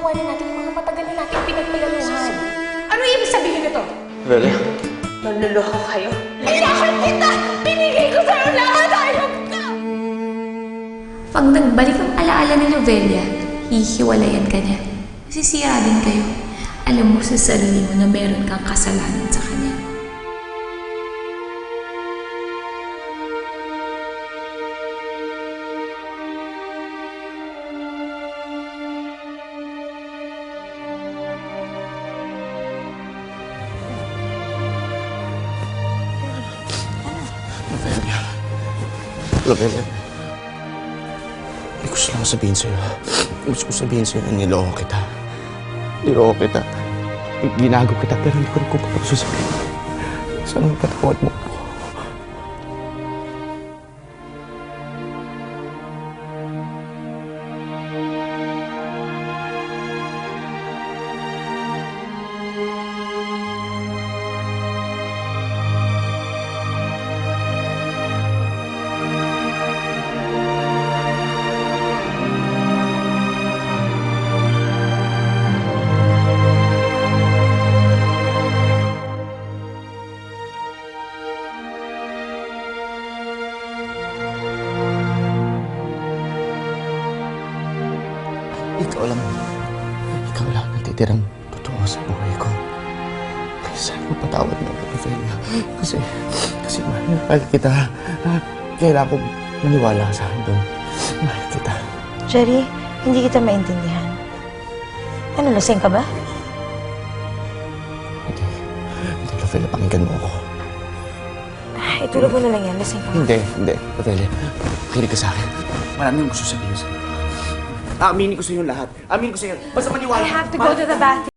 pagpapatawarin natin yung mga matagal na natin pinagplanuhan. Ano ibig sabihin nito? Bella? Manluloko kayo? Kailangan kita! Binigay ko sa'yo lahat! Ayok ka! Pag nagbalik ang alaala ni Lovelia, hihiwalayan ka niya. Masisira din kayo. Alam mo sa sarili mo na meron kang kasalanan sa kanya. Lovelia. May gusto lang sabihin sa'yo. Gusto ko sabihin sa'yo na niloko kita. Niloko kita. Ginago kita pero hindi ko rin kung sasabihin. Sana magpatawad mo ako. Ikaw lang natitirang totoo sa buhay ko. Kaya sana mapatawad mo ako, Lovelia. Kasi mahal kita. Kailangan ko maniwala ka sa akin doon. Mahal kita. Jerry, hindi kita maintindihan. Ano, lasing ka ba? Hindi, Lovelia, pakinggan mo ako. Itulog mo na lang yan, lasing ka. Hindi, Lovelia. Kinig ka sa akin. Maraming gusto sabihin sa'yo. Aaminin ko sa'yo lahat. Aaminin ko sa'yo. Basta maniwala. I have to go to the bathroom.